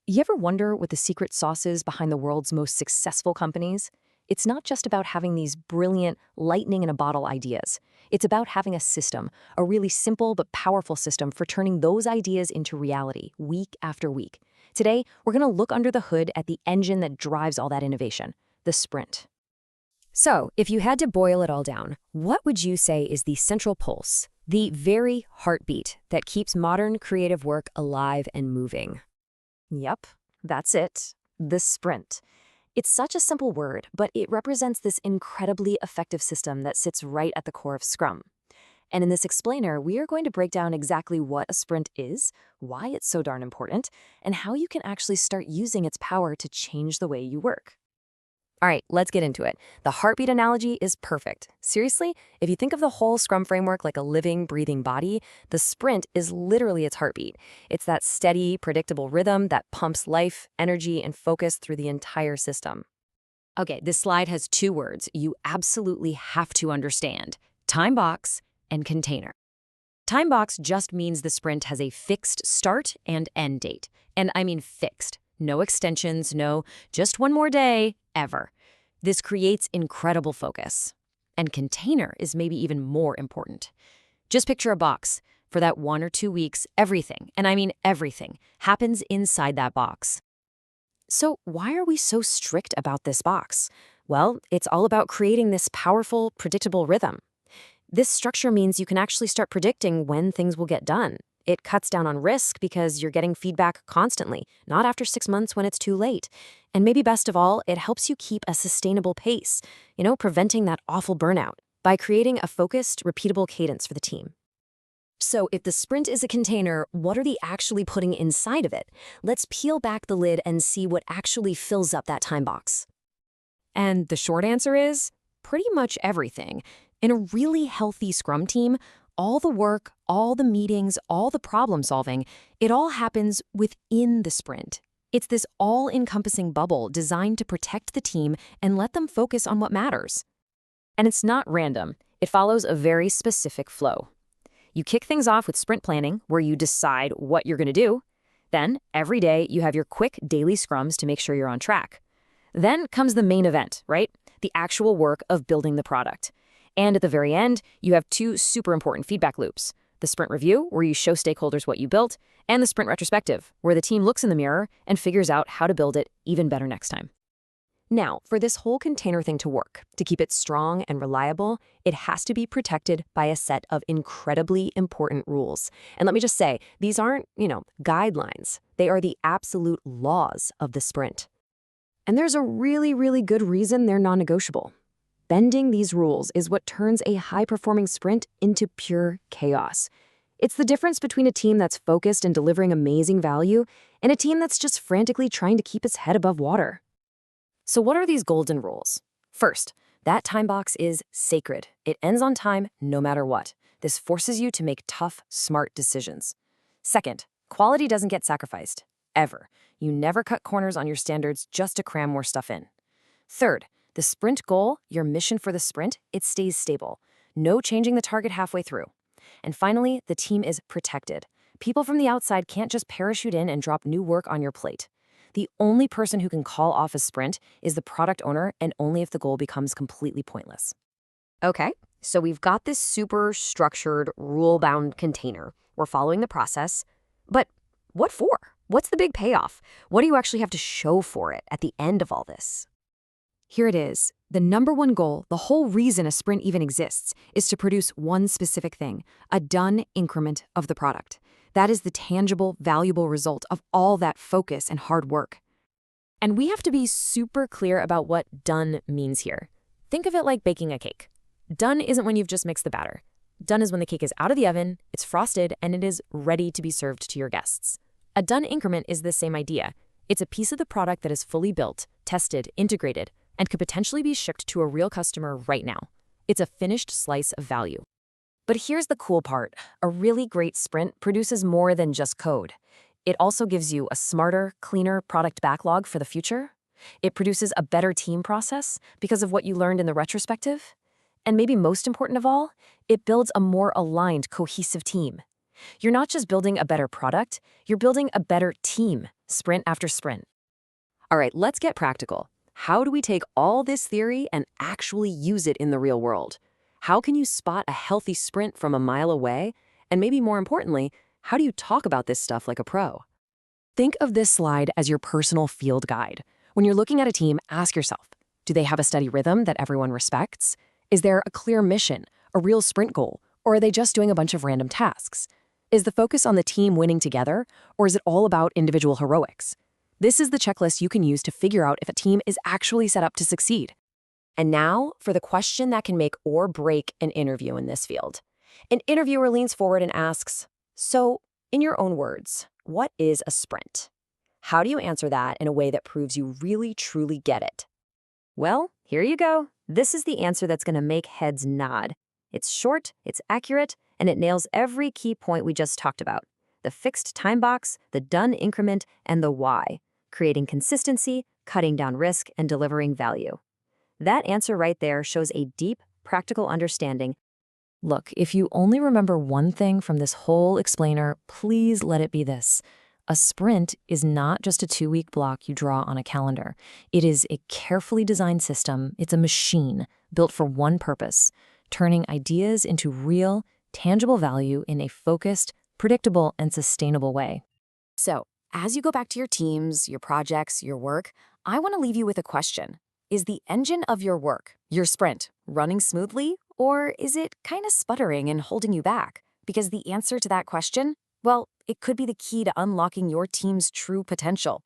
You ever wonder what the secret sauce is behind the world's most successful companies? It's not just about having these brilliant, lightning in a bottle ideas. It's about having a system, a really simple but powerful system for turning those ideas into reality week after week. Today, we're going to look under the hood at the engine that drives all that innovation, the sprint. So, if you had to boil it all down, what would you say is the central pulse, the very heartbeat that keeps modern creative work alive and moving? Yep, that's it. The sprint. It's such a simple word, but it represents this incredibly effective system that sits right at the core of Scrum. And in this explainer, we are going to break down exactly what a sprint is, why it's so darn important, and how you can actually start using its power to change the way you work. All right, let's get into it. The heartbeat analogy is perfect. Seriously, if you think of the whole Scrum framework like a living, breathing body, the sprint is literally its heartbeat. It's that steady, predictable rhythm that pumps life, energy, and focus through the entire system. Okay, this slide has two words you absolutely have to understand: time box and container. Time box just means the sprint has a fixed start and end date. And I mean fixed. No extensions, no just one more day, ever. This creates incredible focus. And container is maybe even more important. Just picture a box. For that 1 or 2 weeks, everything, and I mean everything, happens inside that box. So why are we so strict about this box? Well, it's all about creating this powerful, predictable rhythm. This structure means you can actually start predicting when things will get done. It cuts down on risk because you're getting feedback constantly, not after 6 months when it's too late. And maybe best of all, it helps you keep a sustainable pace, preventing that awful burnout by creating a focused, repeatable cadence for the team. So if the sprint is a container, what are they actually putting inside of it? Let's peel back the lid and see what actually fills up that time box. And the short answer is pretty much everything. In a really healthy Scrum team, all the work, all the meetings, all the problem solving, it all happens within the sprint. It's this all-encompassing bubble designed to protect the team and let them focus on what matters. And it's not random. It follows a very specific flow. You kick things off with sprint planning, where you decide what you're going to do. Then, every day, you have your quick daily scrums to make sure you're on track. Then comes the main event, right? The actual work of building the product. And at the very end, you have 2 super important feedback loops: the sprint review, where you show stakeholders what you built, and the sprint retrospective, where the team looks in the mirror and figures out how to build it even better next time. Now, for this whole container thing to work, to keep it strong and reliable, it has to be protected by a set of incredibly important rules. And let me just say, these aren't, guidelines. They are the absolute laws of the sprint. And there's a really, really good reason they're non-negotiable. Bending these rules is what turns a high-performing sprint into pure chaos. It's the difference between a team that's focused and delivering amazing value and a team that's just frantically trying to keep its head above water. So what are these golden rules? First, that time box is sacred. It ends on time no matter what. This forces you to make tough, smart decisions. Second, quality doesn't get sacrificed, ever. You never cut corners on your standards just to cram more stuff in. Third, the sprint goal, your mission for the sprint, it stays stable. No changing the target halfway through. And finally, the team is protected. People from the outside can't just parachute in and drop new work on your plate. The only person who can call off a sprint is the product owner, and only if the goal becomes completely pointless. Okay, so we've got this super structured, rule-bound container. We're following the process. But what for? What's the big payoff? What do you actually have to show for it at the end of all this? Here it is. The number one goal, the whole reason a sprint even exists, is to produce one specific thing: a done increment of the product. That is the tangible, valuable result of all that focus and hard work. And we have to be super clear about what done means here. Think of it like baking a cake. Done isn't when you've just mixed the batter. Done is when the cake is out of the oven, it's frosted, and it is ready to be served to your guests. A done increment is the same idea. It's a piece of the product that is fully built, tested, integrated, and could potentially be shipped to a real customer right now. It's a finished slice of value. But here's the cool part. A really great sprint produces more than just code. It also gives you a smarter, cleaner product backlog for the future. It produces a better team process because of what you learned in the retrospective. And maybe most important of all, it builds a more aligned, cohesive team. You're not just building a better product, you're building a better team, sprint after sprint. All right, let's get practical. How do we take all this theory and actually use it in the real world? How can you spot a healthy sprint from a mile away? And maybe more importantly, how do you talk about this stuff like a pro? Think of this slide as your personal field guide. When you're looking at a team, ask yourself, do they have a steady rhythm that everyone respects? Is there a clear mission, a real sprint goal, or are they just doing a bunch of random tasks? Is the focus on the team winning together, or is it all about individual heroics? This is the checklist you can use to figure out if a team is actually set up to succeed. And now for the question that can make or break an interview in this field. An interviewer leans forward and asks, so, in your own words, what is a sprint? How do you answer that in a way that proves you really, truly get it? Well, here you go. This is the answer that's going to make heads nod. It's short, it's accurate, and it nails every key point we just talked about. The fixed time box, the done increment, and the why, creating consistency, cutting down risk, and delivering value. That answer right there shows a deep, practical understanding. Look, if you only remember one thing from this whole explainer, please let it be this. A sprint is not just a 2-week block you draw on a calendar. It is a carefully designed system. It's a machine built for one purpose, turning ideas into real, tangible value in a focused, predictable, and sustainable way. So, as you go back to your teams, your projects, your work, I want to leave you with a question. Is the engine of your work, your sprint, running smoothly, or is it kind of sputtering and holding you back? Because the answer to that question, well, it could be the key to unlocking your team's true potential.